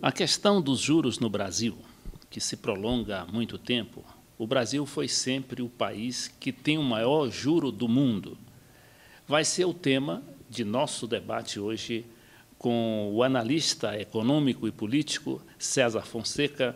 A questão dos juros no Brasil, que se prolonga há muito tempo, o Brasil foi sempre o país que tem o maior juro do mundo. Vai ser o tema de nosso debate hoje com o analista econômico e político César Fonseca,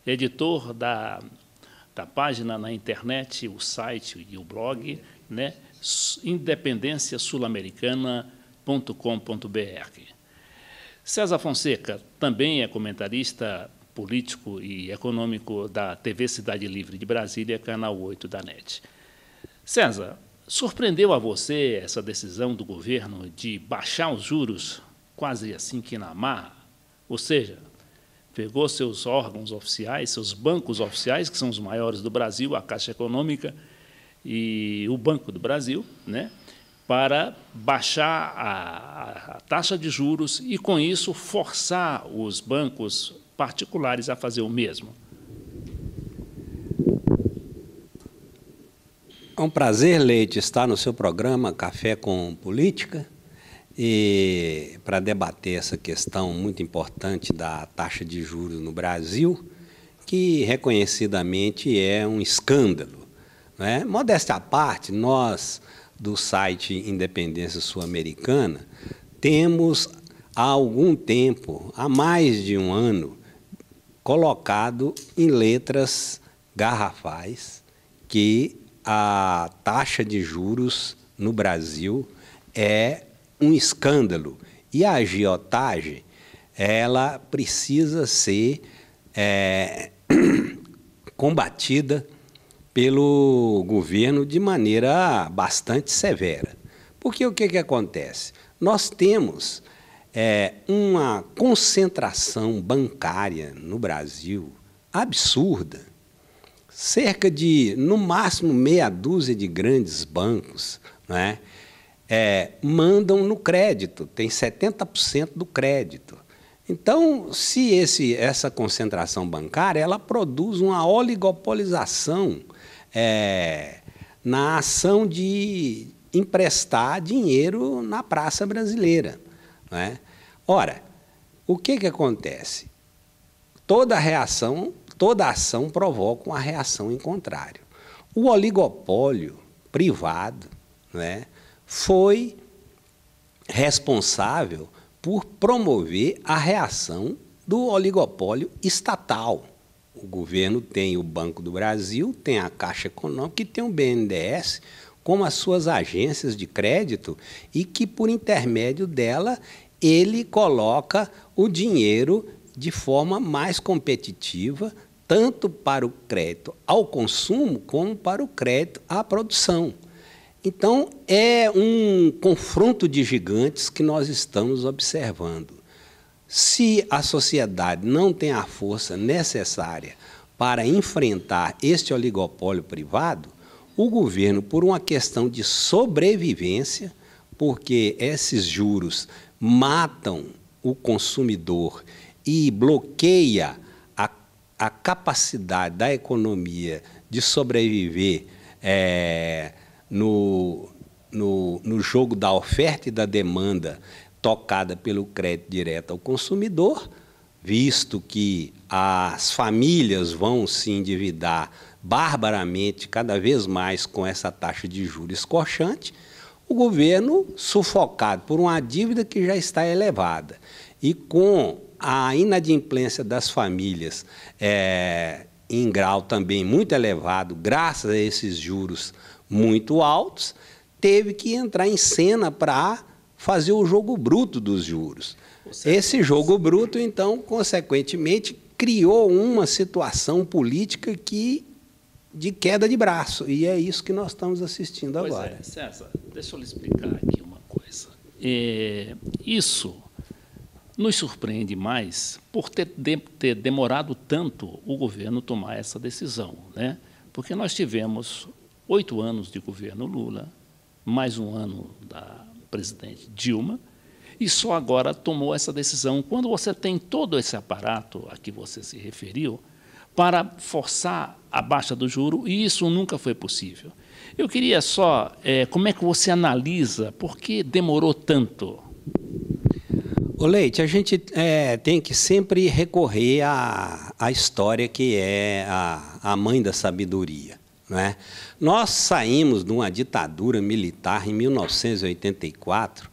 editor da página na internet, o site e o blog, né, independenciasulamericana.com.br. César Fonseca também é comentarista político e econômico da TV Cidade Livre de Brasília, canal 8 da NET. César, surpreendeu a você essa decisão do governo de baixar os juros quase assim que na marra? Ou seja, pegou seus órgãos oficiais, seus bancos oficiais, que são os maiores do Brasil, a Caixa Econômica e o Banco do Brasil, né, para baixar a taxa de juros e, com isso, forçar os bancos particulares a fazer o mesmo. É um prazer, Leite, estar no seu programa Café com Política e para debater essa questão muito importante da taxa de juros no Brasil, que reconhecidamente é um escândalo, não é? Modéstia à parte, nós do site Independência Sul-Americana temos há algum tempo, há mais de um ano, colocado em letras garrafais que a taxa de juros no Brasil é um escândalo. E a agiotagem, ela precisa ser combatida pelo governo de maneira bastante severa. Porque o que acontece? Nós temos uma concentração bancária no Brasil absurda. Cerca de, no máximo, meia dúzia de grandes bancos, não é? Mandam no crédito, tem 70% do crédito. Então, se essa concentração bancária, ela produz uma oligopolização na ação de emprestar dinheiro na praça brasileira, não é? Ora, o que acontece? Toda ação provoca uma reação em contrário. O oligopólio privado, não é, foi responsável por promover a reação do oligopólio estatal. O governo tem o Banco do Brasil, tem a Caixa Econômica e tem o BNDES como as suas agências de crédito e que, por intermédio dela, ele coloca o dinheiro de forma mais competitiva, tanto para o crédito ao consumo como para o crédito à produção. Então, é um confronto de gigantes que nós estamos observando. Se a sociedade não tem a força necessária para enfrentar este oligopólio privado, o governo, por uma questão de sobrevivência, porque esses juros matam o consumidor e bloqueia a capacidade da economia de sobreviver no jogo da oferta e da demanda tocada pelo crédito direto ao consumidor, visto que as famílias vão se endividar barbaramente cada vez mais com essa taxa de juros escorchante, o governo, sufocado por uma dívida que já está elevada e com a inadimplência das famílias em grau também muito elevado, graças a esses juros muito altos, teve que entrar em cena para fazer o jogo bruto dos juros. Esse jogo bruto, então, consequentemente, criou uma situação política de queda de braço, e é isso que nós estamos assistindo agora. César, deixa eu lhe explicar aqui uma coisa. Isso nos surpreende mais por ter demorado tanto o governo tomar essa decisão, né? Porque nós tivemos 8 anos de governo Lula, mais um ano da presidente Dilma, e só agora tomou essa decisão, quando você tem todo esse aparato a que você se referiu, para forçar a baixa do juro, e isso nunca foi possível. Eu queria só, como é que você analisa, por que demorou tanto? Ô Leite, a gente tem que sempre recorrer à história, que é a mãe da sabedoria, não é? Nós saímos de uma ditadura militar em 1984,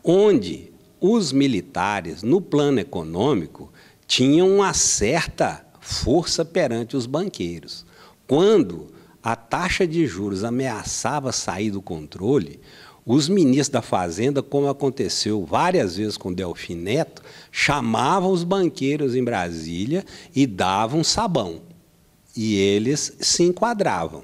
onde os militares, no plano econômico, tinham uma certa força perante os banqueiros. Quando a taxa de juros ameaçava sair do controle, os ministros da Fazenda, como aconteceu várias vezes com Delfim Neto, chamavam os banqueiros em Brasília e davam sabão. E eles se enquadravam.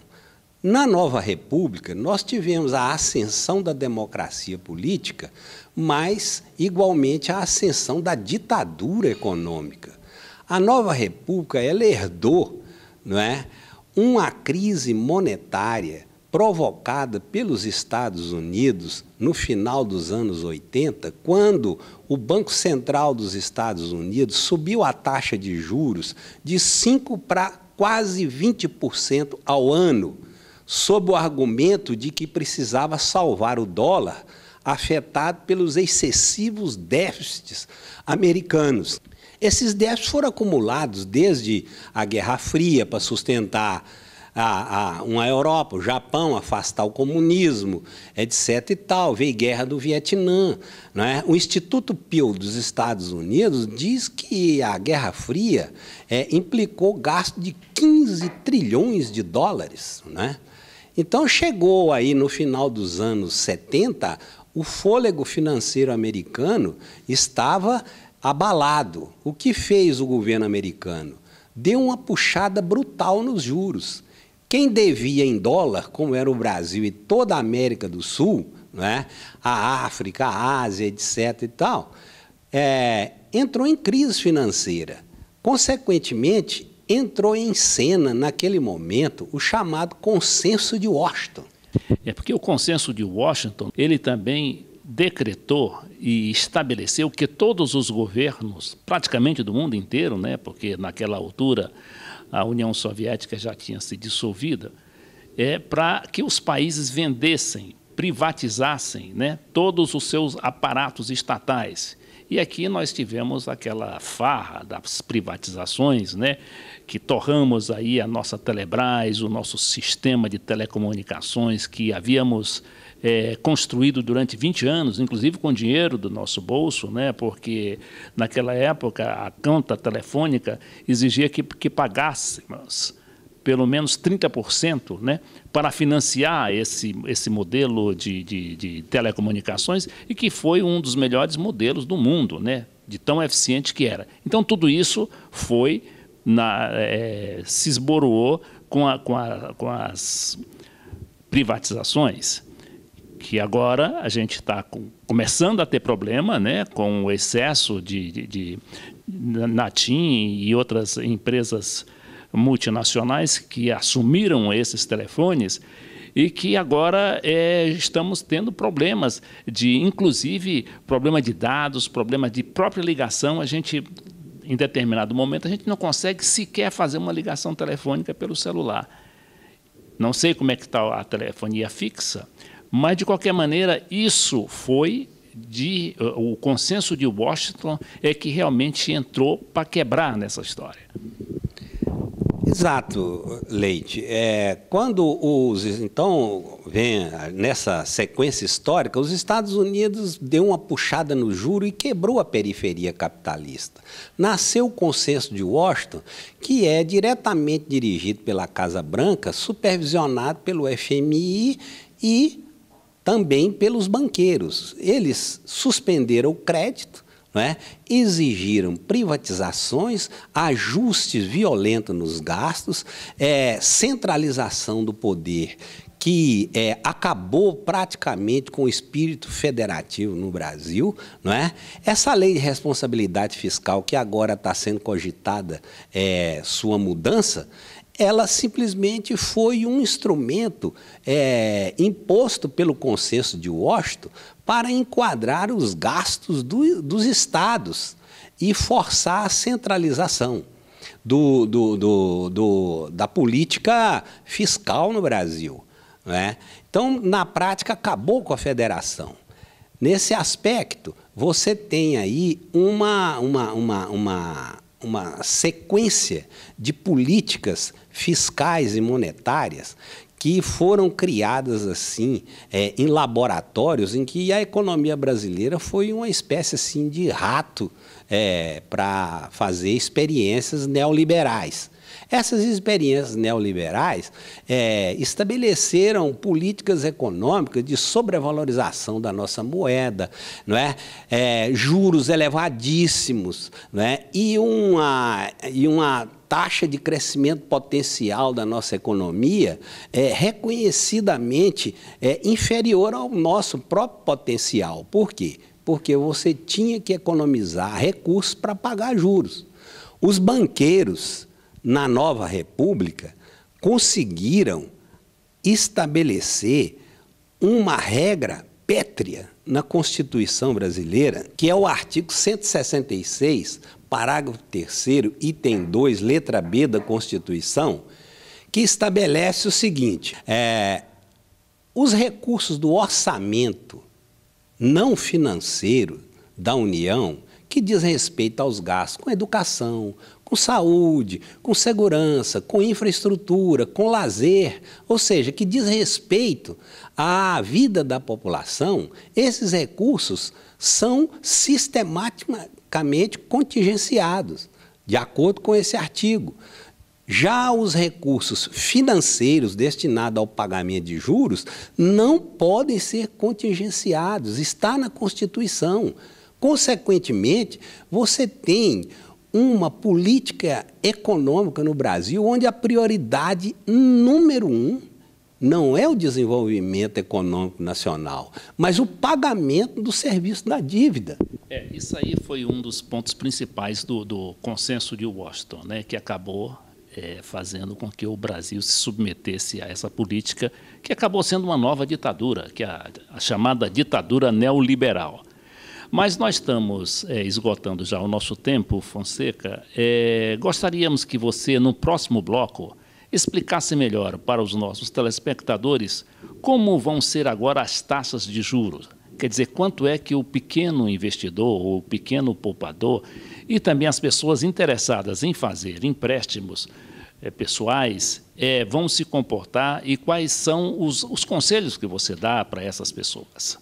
Na Nova República, nós tivemos a ascensão da democracia política, mas, igualmente, a ascensão da ditadura econômica. A Nova República, ela herdou, não é, uma crise monetária provocada pelos Estados Unidos no final dos anos 80, quando o Banco Central dos Estados Unidos subiu a taxa de juros de 5% para quase 20% ao ano, sob o argumento de que precisava salvar o dólar, afetado pelos excessivos déficits americanos. Esses déficits foram acumulados desde a Guerra Fria para sustentar uma Europa, o Japão, afastar o comunismo, etc. e tal. Veio Guerra do Vietnã, não é? O Instituto Pew dos Estados Unidos diz que a Guerra Fria implicou gasto de 15 trilhões de dólares, não é? Então, chegou aí no final dos anos 70, o fôlego financeiro americano estava abalado. O que fez o governo americano? Deu uma puxada brutal nos juros. Quem devia em dólar, como era o Brasil e toda a América do Sul, não é? A África, a Ásia, etc. e tal, entrou em crise financeira. Consequentemente, entrou em cena, naquele momento, o chamado Consenso de Washington. Porque o Consenso de Washington, ele também decretou e estabeleceu que todos os governos, praticamente do mundo inteiro, né, porque naquela altura a União Soviética já tinha se dissolvido, para que os países vendessem, privatizassem, né, todos os seus aparatos estatais. E aqui nós tivemos aquela farra das privatizações, né, que torramos aí a nossa Telebrás, o nosso sistema de telecomunicações que havíamos construído durante 20 anos, inclusive com dinheiro do nosso bolso, né, porque naquela época a conta telefônica exigia que pagássemos pelo menos 30%, né, para financiar esse modelo de telecomunicações, e que foi um dos melhores modelos do mundo, né, de tão eficiente que era. Então, tudo isso foi se esboroou com as privatizações, que agora a gente está começando a ter problema, né, com o excesso na TIM e outras empresas multinacionais que assumiram esses telefones, e que agora estamos tendo problemas inclusive, problema de dados, problema de própria ligação. A gente, em determinado momento, a gente não consegue sequer fazer uma ligação telefônica pelo celular. Não sei como é que está a telefonia fixa, mas, de qualquer maneira, isso foi o Consenso de Washington que realmente entrou para quebrar nessa história. Exato, Leite. Quando então, vem nessa sequência histórica, os Estados Unidos deu uma puxada no juro e quebrou a periferia capitalista. Nasceu o Consenso de Washington, que é diretamente dirigido pela Casa Branca, supervisionado pelo FMI e também pelos banqueiros. Eles suspenderam o crédito, exigiram privatizações, ajustes violentos nos gastos, centralização do poder, que acabou praticamente com o espírito federativo no Brasil, não é? Essa lei de responsabilidade fiscal, que agora está sendo cogitada sua mudança, ela simplesmente foi um instrumento imposto pelo Consenso de Washington para enquadrar os gastos dos estados e forçar a centralização da política fiscal no Brasil, não é? Então, na prática, acabou com a federação. Nesse aspecto, você tem aí uma sequência de políticas fiscais e monetárias que foram criadas assim em laboratórios em que a economia brasileira foi uma espécie assim de rato para fazer experiências neoliberais. Essas experiências neoliberais estabeleceram políticas econômicas de sobrevalorização da nossa moeda, não é? Juros elevadíssimos, não é? E uma taxa de crescimento potencial da nossa economia reconhecidamente inferior ao nosso próprio potencial. Por quê? Porque você tinha que economizar recursos para pagar juros. Os banqueiros, na nova república, conseguiram estabelecer uma regra pétrea na Constituição brasileira, que é o artigo 166, parágrafo 3º, item 2, letra B da Constituição, que estabelece o seguinte: os recursos do orçamento não financeiro da União, que diz respeito aos gastos com educação, com saúde, com segurança, com infraestrutura, com lazer, ou seja, que diz respeito à vida da população, esses recursos são sistematicamente contingenciados, de acordo com esse artigo. Já os recursos financeiros destinados ao pagamento de juros não podem ser contingenciados, está na Constituição. Consequentemente, você tem uma política econômica no Brasil onde a prioridade número 1 não é o desenvolvimento econômico nacional, mas o pagamento do serviço da dívida. Isso aí foi um dos pontos principais do consenso de Washington, né, que acabou fazendo com que o Brasil se submetesse a essa política, que acabou sendo uma nova ditadura, que é a chamada ditadura neoliberal. Mas nós estamos esgotando já o nosso tempo, Fonseca. Gostaríamos que você, no próximo bloco, explicasse melhor para os nossos telespectadores como vão ser agora as taxas de juros. Quer dizer, quanto é que o pequeno investidor ou o pequeno poupador e também as pessoas interessadas em fazer empréstimos pessoais vão se comportar e quais são os conselhos que você dá para essas pessoas.